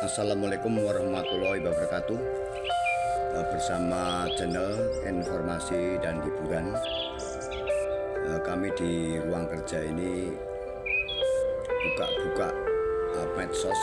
Assalamualaikum warahmatullahi wabarakatuh. Bersama channel informasi dan hiburan, kami di ruang kerja ini buka-buka medsos,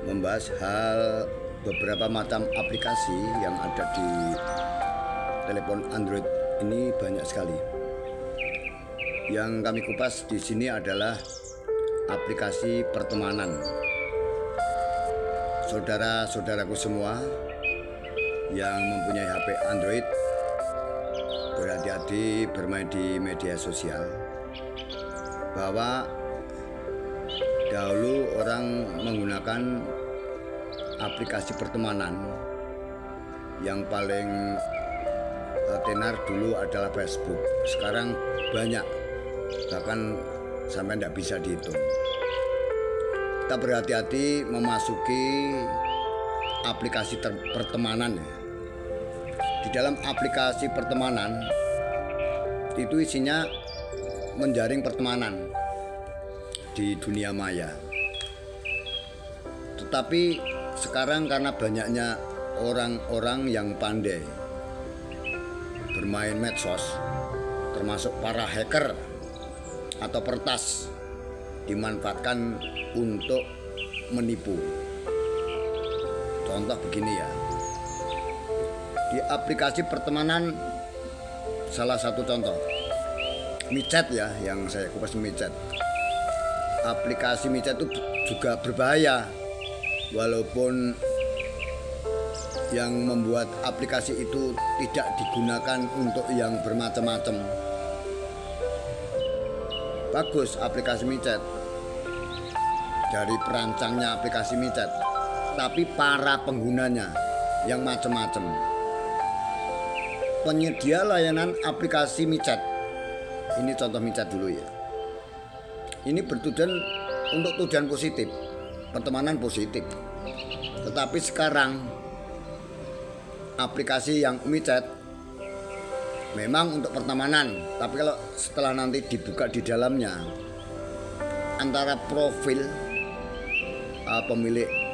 membahas hal beberapa macam aplikasi yang ada di telepon Android ini banyak sekali. Yang kami kupas di sini adalah aplikasi pertemanan. Saudara-saudaraku semua yang mempunyai HP Android, berhati-hati bermain di media sosial. Bahwa dahulu orang menggunakan aplikasi pertemanan, yang paling tenar dulu adalah Facebook. Sekarang banyak, bahkan sampai tidak bisa dihitung. Kita berhati-hati memasuki aplikasi pertemanan ya. Di dalam aplikasi pertemanan itu isinya menjaring pertemanan di dunia maya. Tetapi sekarang karena banyaknya orang-orang yang pandai bermain medsos, termasuk para hacker atau peretas, dimanfaatkan untuk menipu. Contoh begini ya, di aplikasi pertemanan, salah satu contoh micet ya, yang saya kupas micet. Aplikasi micet itu juga berbahaya, walaupun yang membuat aplikasi itu tidak digunakan untuk yang bermacam-macam. Bagus aplikasi micet dari perancangnya aplikasi micet, tapi para penggunanya yang macam-macam. Penyedia layanan aplikasi micet, ini contoh micet dulu ya, ini bertujuan untuk tujuan positif, pertemanan positif. Tetapi sekarang aplikasi yang micet memang untuk pertemanan, tapi kalau setelah nanti dibuka di dalamnya, antara profil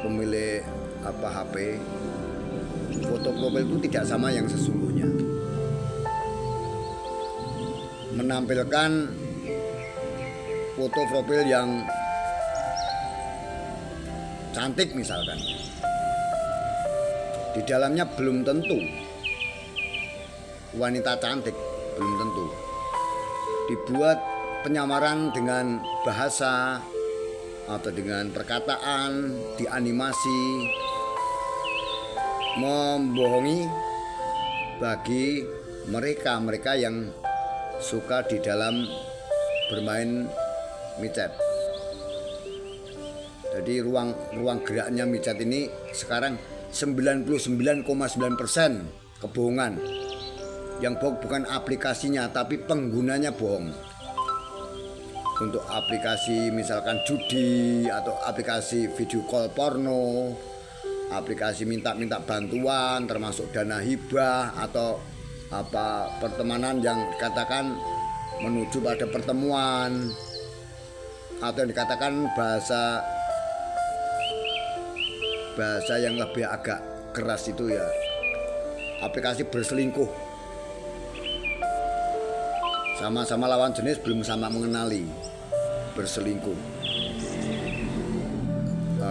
pemilik HP, foto profil itu tidak sama yang sesungguhnya. Menampilkan foto profil yang cantik misalkan, di dalamnya belum tentu wanita cantik, belum tentu. Dibuat penyamaran dengan bahasa atau dengan perkataan, dianimasi, membohongi bagi mereka yang suka di dalam bermain micet. Jadi ruang geraknya micet ini sekarang 99,9% kebohongan. Yang bohong bukan aplikasinya, tapi penggunanya bohong. Untuk aplikasi misalkan judi, atau aplikasi video call porno, aplikasi minta bantuan termasuk dana hibah, atau pertemanan yang dikatakan menuju pada pertemuan, atau yang dikatakan bahasa yang lebih agak keras itu ya, aplikasi berselingkuh. Sama-sama lawan jenis belum sama mengenali, berselingkuh.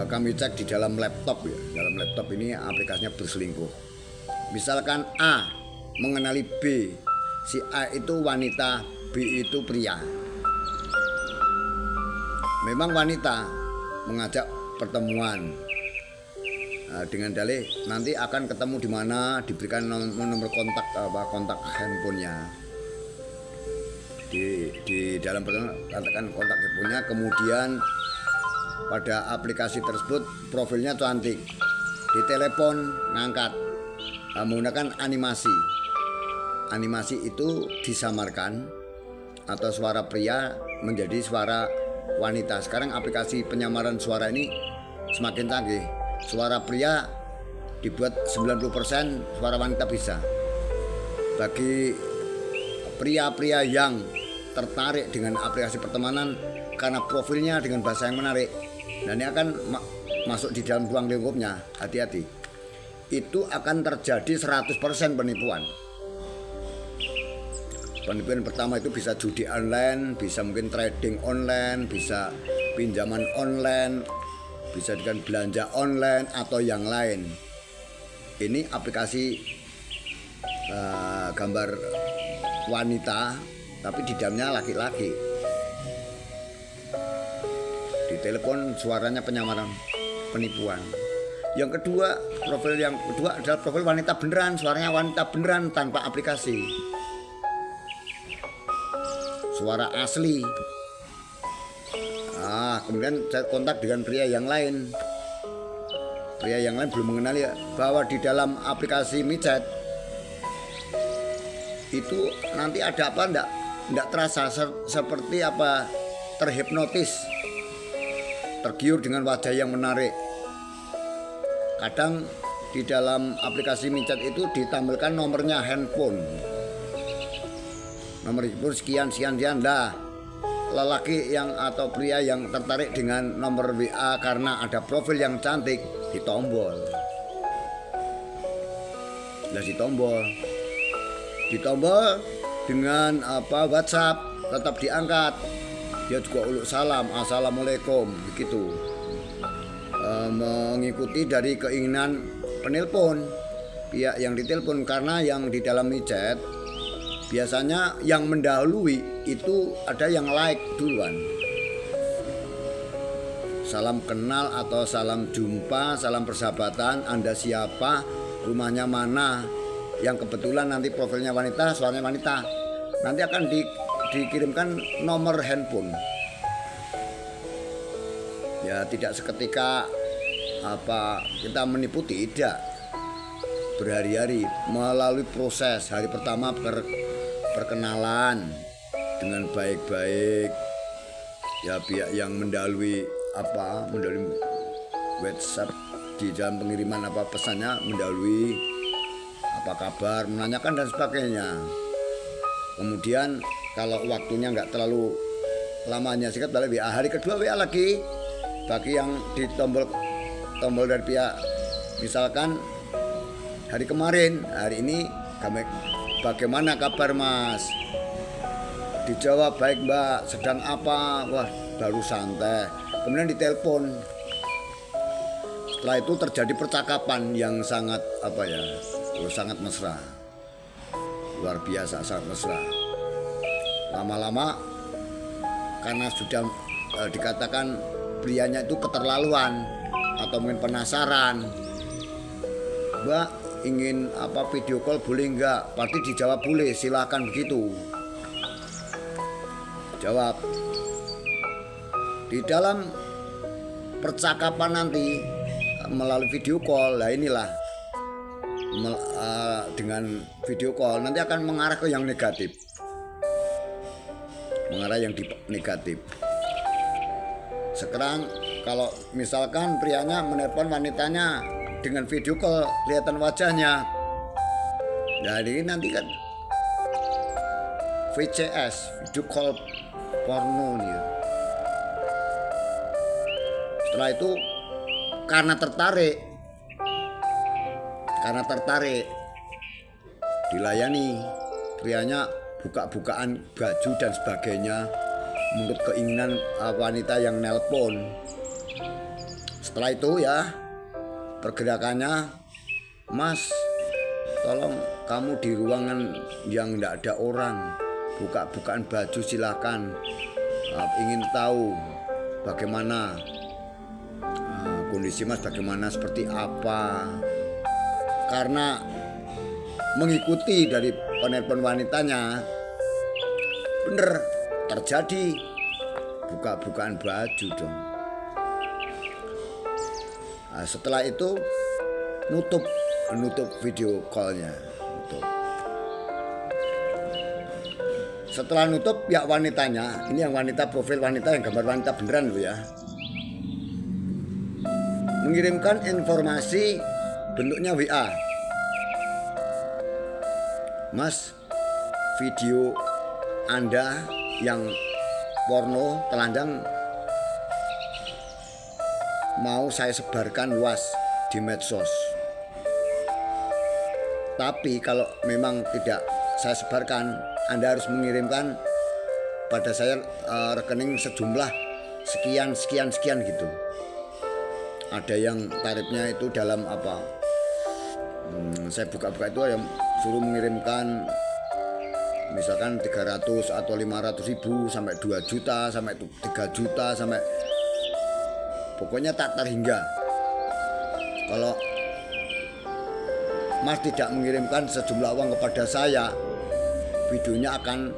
Kami cek di dalam laptop ya, dalam laptop ini aplikasinya berselingkuh. Misalkan A mengenali B, si A itu wanita, B itu pria. Memang wanita mengajak pertemuan dengan dalih nanti akan ketemu di mana, diberikan nomor kontak handphonenya. Di dalam pertemuan katakan kontak handphonenya, kemudian pada aplikasi tersebut profilnya cantik, di telepon ngangkat, menggunakan animasi itu disamarkan, atau suara pria menjadi suara wanita. Sekarang aplikasi penyamaran suara ini semakin canggih. Suara pria dibuat 90%, suara wanita bisa. Bagi pria-pria yang tertarik dengan aplikasi pertemanan karena profilnya dengan bahasa yang menarik, Dan ini akan masuk di dalam ruang lingkupnya, hati-hati. Itu akan terjadi 100% penipuan. Penipuan pertama itu bisa judi online, bisa mungkin trading online, bisa pinjaman online, bisa dengan belanja online atau yang lain. Ini aplikasi gambar wanita tapi di dalamnya laki-laki. Di telepon suaranya penyamaran, penipuan. Yang kedua, profil yang kedua adalah profil wanita beneran, suaranya wanita beneran tanpa aplikasi. Suara asli. Kemudian saya kontak dengan pria yang lain. Pria yang lain belum mengenali bahwa di dalam aplikasi micet itu nanti ada apa enggak terasa seperti apa, terhipnotis, tergiur dengan wajah yang menarik. Kadang di dalam aplikasi micet itu ditampilkan nomornya handphone. Nomor handphone sekian dah. Lelaki yang atau pria yang tertarik dengan nomor WA karena ada profil yang cantik ditombol. Ditombol dengan WhatsApp tetap diangkat. Dia juga uluk salam, assalamualaikum begitu. Mengikuti dari keinginan penelpon, pihak yang ditelepon, karena yang di dalam micet biasanya yang mendahului itu ada yang like duluan. Salam kenal atau salam jumpa, salam persahabatan, Anda siapa, rumahnya mana, yang kebetulan nanti profilnya wanita, suaranya wanita, nanti akan dikirimkan nomor handphone. Ya tidak seketika kita menipu, tidak, berhari-hari melalui proses. Hari pertama perkenalan dengan baik-baik, ya pihak yang mendahului WhatsApp di dalam pengiriman pesannya mendahului, apa kabar, menanyakan dan sebagainya. Kemudian kalau waktunya nggak terlalu lamanya singkat balik WA. Hari kedua WA lagi bagi yang ditombol dari pihak, misalkan hari kemarin, hari ini bagaimana kabar Mas? Dijawab baik Mbak, sedang apa? Wah baru santai. Kemudian ditelepon. Setelah itu terjadi percakapan yang sangat sangat mesra, luar biasa, sangat mesra. Lama-lama karena sudah dikatakan prianya itu keterlaluan atau mungkin penasaran, Mbak ingin video call boleh enggak? Pasti dijawab boleh, silakan begitu. Jawab. Di dalam percakapan nanti melalui video call, inilah dengan video call nanti akan mengarah ke yang negatif. Sekarang kalau misalkan prianya menelpon wanitanya dengan video call, kelihatan wajahnya. Jadi nanti kan VCS, video call porno nih. Setelah itu karena tertarik dilayani, prianya buka-bukaan baju dan sebagainya menurut keinginan wanita yang nelpon. Setelah itu ya pergerakannya, Mas tolong kamu di ruangan yang tidak ada orang, buka-bukaan baju silakan, ingin tahu bagaimana kondisi Mas, bagaimana, seperti apa. Karena mengikuti dari penelpon wanitanya, bener terjadi buka-bukaan baju dong. Setelah itu nutup video callnya. Setelah nutup, pihak wanitanya, ini yang wanita, profil wanita yang gambar wanita beneran loh ya, mengirimkan informasi bentuknya WA. Mas, video Anda yang porno telanjang mau saya sebarkan luas di medsos. Tapi kalau memang tidak saya sebarkan, Anda harus mengirimkan pada saya rekening sejumlah sekian gitu. Ada yang tarifnya itu dalam apa? Saya buka-buka itu yang suruh mengirimkan misalkan 300 atau 500 ribu sampai 2 juta sampai 3 juta sampai pokoknya tak terhingga. Kalau Mas tidak mengirimkan sejumlah uang kepada saya, videonya akan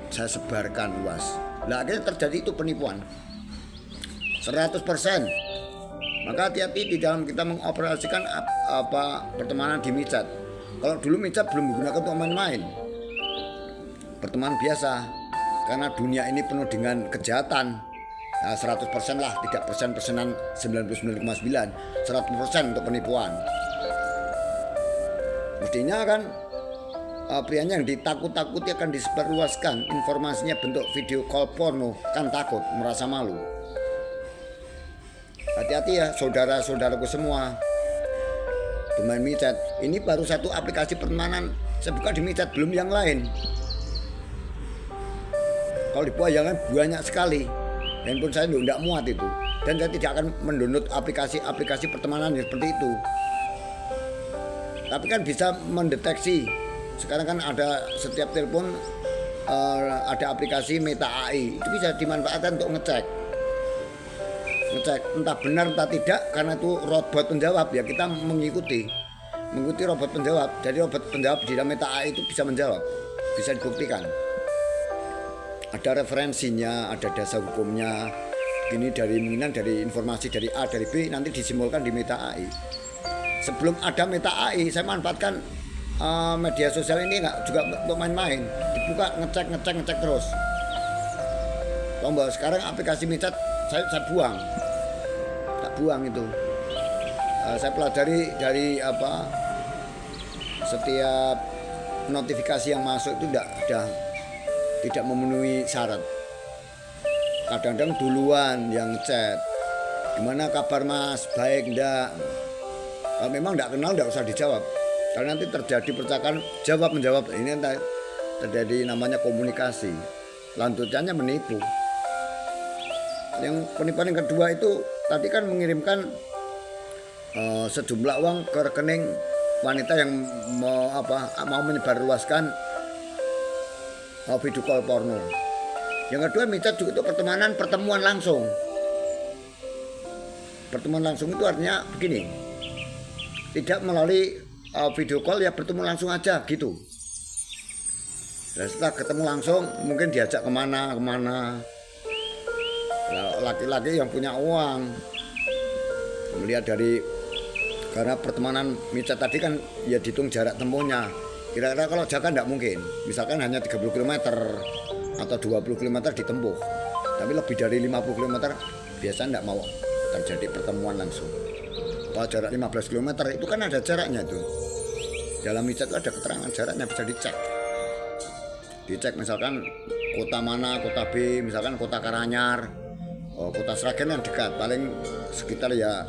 saya sebarkan luas. Nah, akhirnya terjadi itu penipuan 100%. Maka hati-hati di dalam kita mengoperasikan pertemanan di micat. Kalau dulu micat belum digunakan untuk main-main, pertemanan biasa, karena dunia ini penuh dengan kejahatan. Nah, 100% lah, tidak persenan 99,9, 100% untuk penipuan. Mestinya kan prianya yang ditakut-takuti akan disebarluaskan informasinya bentuk video call porno, kan takut, merasa malu. Hati-hati ya saudara-saudaraku semua, bermain micat. Ini baru satu aplikasi pertemanan saya buka di micat, belum yang lain. Kalau dibuat yang lain banyak sekali, handphone saya tidak muat itu, dan saya tidak akan mendownload aplikasi pertemanan seperti itu. Tapi kan bisa mendeteksi. Sekarang kan ada setiap telepon ada aplikasi Meta AI, itu bisa dimanfaatkan untuk ngecek entah benar entah tidak, karena itu robot penjawab ya, kita mengikuti robot penjawab. Jadi robot penjawab di dalam Meta AI itu bisa menjawab, bisa dibuktikan. Ada referensinya, ada dasar hukumnya. Ini dari informasi dari A dari B nanti disimbolkan di Meta AI. Sebelum ada Meta AI, saya manfaatkan media sosial ini nggak juga untuk main-main, dibuka ngecek terus. Tombol sekarang aplikasi micat saya buang, tak buang itu. Saya pelajari dari setiap notifikasi yang masuk itu tidak memenuhi syarat. Kadang-kadang duluan yang chat, gimana kabar mas, baik enggak. Kalau memang enggak kenal enggak usah dijawab, karena nanti terjadi percakapan jawab menjawab. Ini terjadi namanya komunikasi, lanjutannya menipu. Yang penipuan yang kedua itu tadi kan mengirimkan sejumlah uang ke rekening wanita yang mau menyebarluaskan video call porno. Yang kedua micat juga itu pertemuan langsung. Pertemuan langsung itu artinya begini, tidak melalui video call, ya bertemu langsung aja gitu. Dan setelah ketemu langsung mungkin diajak kemana. Laki-laki yang punya uang melihat karena pertemanan micat tadi kan ya dihitung jarak tempuhnya. Kira-kira kalau jauh kan tidak mungkin, misalkan hanya 30 km atau 20 km ditempuh, tapi lebih dari 50 km biasanya tidak mau terjadi pertemuan langsung. Kalau jarak 15 km itu kan ada jaraknya tuh. Dalam micat itu ada keterangan jaraknya, bisa dicek misalkan kota mana, kota B, misalkan kota Karanyar, kota Sragen yang dekat, paling sekitar ya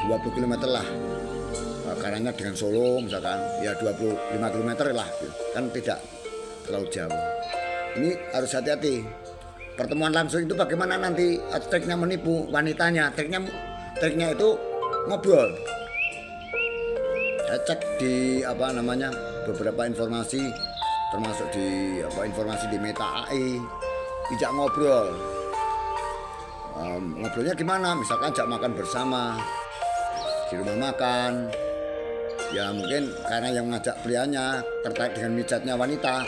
20 km lah. Karanyar dengan Solo misalkan ya 25 km lah, kan tidak terlalu jauh. Ini harus hati-hati. Pertemuan langsung itu bagaimana nanti triknya menipu wanitanya. Triknya itu ngobrol. Saya cek di beberapa informasi, termasuk di informasi di Meta AI, tidak ngobrol. Ngobrolnya gimana? Misalkan ajak makan bersama di rumah makan. Ya mungkin karena yang ngajak prianya tertarik dengan mijatnya wanita,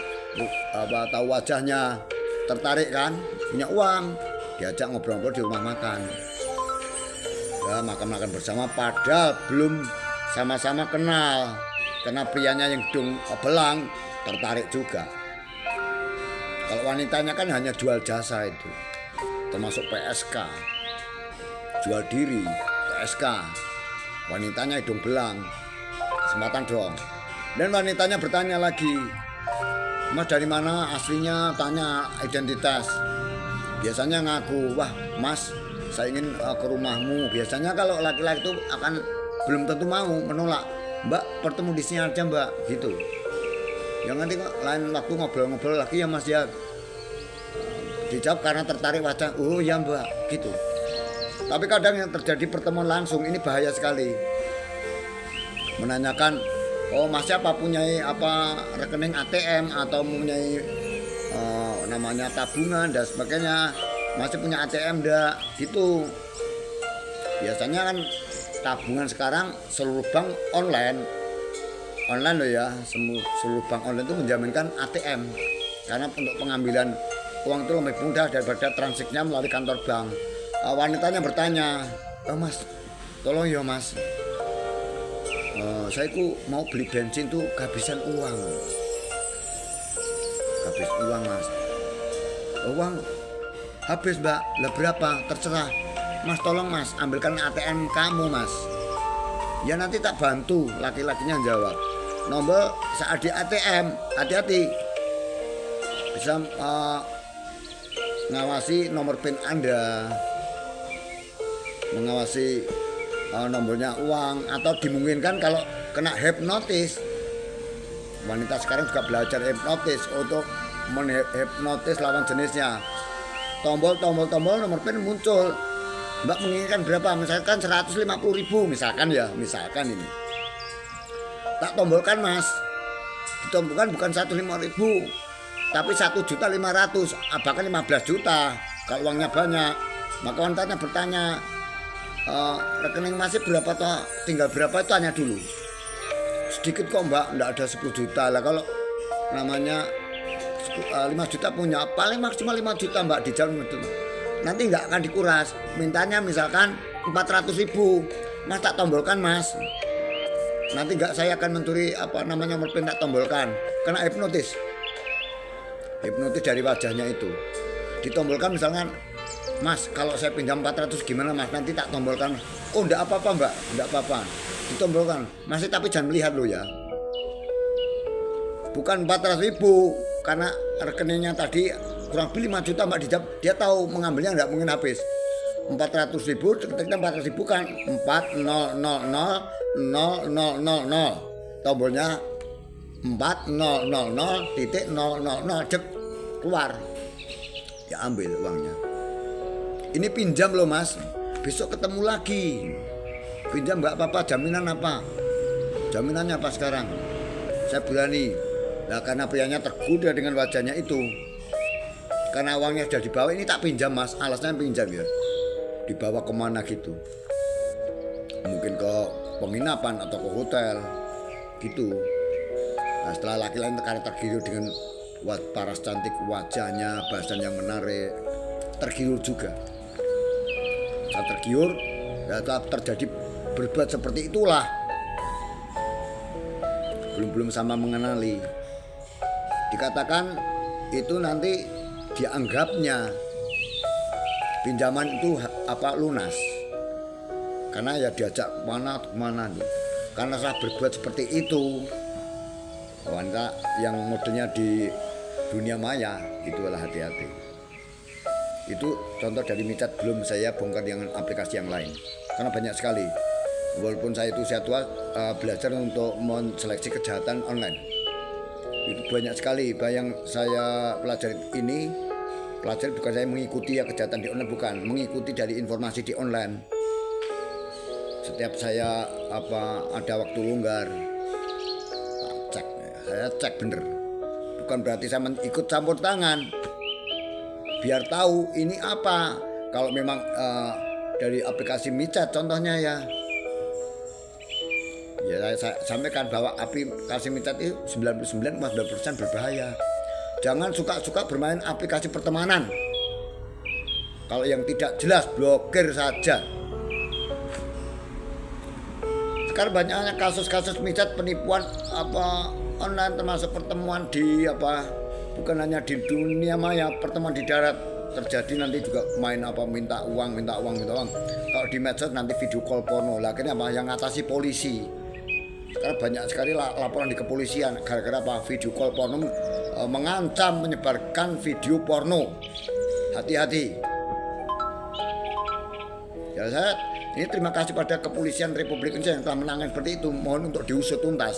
tahu wajahnya, tertarik kan, punya uang, diajak ngobrol-ngobrol di rumah makan. Ya makan bersama padahal belum sama-sama kenal, karena prianya yang hidung belang tertarik juga. Kalau wanitanya kan hanya jual jasa itu, termasuk PSK, jual diri, PSK. Wanitanya hidung belang, kesempatan dong. Dan wanitanya bertanya lagi, mas dari mana aslinya, tanya identitas. Biasanya ngaku, wah mas saya ingin ke rumahmu. Biasanya kalau laki-laki itu akan belum tentu mau, menolak. Mbak, bertemu di sini aja mbak, gitu. Yang nanti kok lain waktu ngobrol-ngobrol lagi ya mas ya. Dijawab karena tertarik wajah, oh ya mbak, gitu. Tapi kadang yang terjadi pertemuan langsung ini bahaya sekali. Menanyakan, oh mas siapa punya apa rekening ATM atau mempunyai namanya tabungan dan sebagainya, masih punya ATM enggak, gitu. Biasanya kan tabungan sekarang seluruh bank online loh ya, seluruh bank online itu menjaminkan ATM karena untuk pengambilan uang itu lebih mudah daripada transaksinya melalui kantor bank. Wanitanya bertanya, mas tolong ya mas, saya ku mau beli bensin tuh kehabisan uang, habis uang mas. Uang habis mbak, lah berapa terserah mas, tolong mas ambilkan ATM kamu mas. Ya nanti tak bantu, laki-lakinya jawab. Nomor saat di ATM, hati-hati bisa ngawasi nomor PIN Anda, mengawasi nomornya uang, atau dimungkinkan kalau kena hipnotis. Wanita sekarang juga belajar hipnotis untuk menghipnotis lawan jenisnya. Tombol nomor PIN muncul. Mbak menginginkan berapa? Misalkan 150.000 misalkan ya, misalkan ini. Tak tombolkan mas. Ditombolkan bukan 150.000, tapi 1.500.000, bahkan 15 juta kalau uangnya banyak. Maka wanitanya bertanya, rekening masih berapa toh? Tinggal berapa itu tanya dulu. Sedikit kok mbak, enggak ada 10 juta lah. Kalau namanya 5 juta punya, paling maksimal 5 juta mbak di jalan itu. Nanti nggak akan dikuras. Mintanya misalkan 400.000, mas tak tombolkan mas. Nanti nggak, saya akan mencuri apa namanya nomor PIN, tak tombolkan. Kena hipnotis dari wajahnya itu. Ditombolkan misalkan, mas kalau saya pinjam 400 gimana mas, nanti tak tombolkan. Oh enggak apa-apa mbak, enggak apa-apa. Ditombolkan, masih tapi jangan melihat lo ya. Bukan 400.000, karena rekeningnya tadi kurang lebih 5 juta mbak dijawab, dia tahu mengambilnya nggak mungkin habis. 400.000, ketika 400.000 kan 4000000, tombolnya 4000.000 cek keluar, ya ambil uangnya. Ini pinjam loh mas, besok ketemu lagi. Pinjam nggak apa-apa, jaminan apa? Jaminannya apa sekarang? Saya berani. Nah karena prianya tergoda dengan wajahnya itu, karena uangnya sudah dibawa, ini tak pinjam mas, alasnya pinjam ya. Dibawa kemana gitu, mungkin ke penginapan atau ke hotel gitu. Nah setelah laki-laki karena tergiur dengan paras cantik wajahnya, bahasan yang menarik, tergiur juga. Saat tergiur, ya terjadi berbuat seperti itulah. Belum sama mengenali. Dikatakan itu nanti dianggapnya pinjaman itu apa lunas, karena ya diajak kemana nih. Karena saya berbuat seperti itu, wanita yang modelnya di dunia maya, itulah hati-hati. Itu contoh dari micat, belum saya bongkar dengan aplikasi yang lain, karena banyak sekali. Walaupun saya tua, belajar untuk menseleksi kejahatan online. Itu banyak sekali yang saya pelajari ini. Pelajari bukan saya mengikuti ya kejahatan di online, bukan, mengikuti dari informasi di online. Setiap saya ada waktu longgar, saya cek bener. Bukan berarti saya ikut campur tangan. Biar tahu ini apa. Kalau memang dari aplikasi micat contohnya ya saya sampaikan bahwa aplikasi micat itu 99,2% berbahaya. Jangan suka-suka bermain aplikasi pertemanan. Kalau yang tidak jelas, blokir saja. Sekarang banyaknya kasus-kasus micat, penipuan online, termasuk pertemuan di bukan hanya di dunia maya, pertemuan di darat terjadi. Nanti juga main minta uang. Kalau di medsos nanti video call porno. Akhirnya yang ngatasi polisi. Karena banyak sekali laporan di kepolisian gara-gara video call porno mengancam menyebarkan video porno. Hati-hati. Ya saya ini terima kasih pada Kepolisian Republik Indonesia yang telah menangani seperti itu. Mohon untuk diusut tuntas.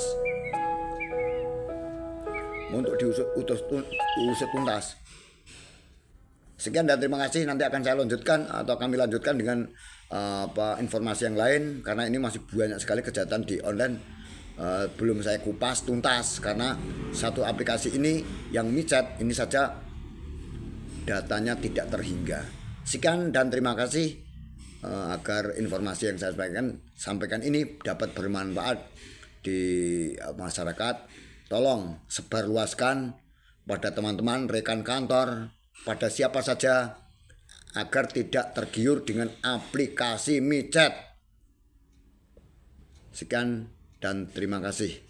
Untuk diusut tuntas. Sekian dan terima kasih. Nanti akan saya lanjutkan atau kami lanjutkan dengan informasi yang lain karena ini masih banyak sekali kejahatan di online. Belum saya kupas tuntas karena satu aplikasi ini yang micet ini saja datanya tidak terhingga. Sekian dan terima kasih. Agar informasi yang saya sampaikan ini dapat bermanfaat di masyarakat, tolong sebarluaskan pada teman-teman, rekan kantor, pada siapa saja agar tidak tergiur dengan aplikasi micet. Sekian dan terima kasih.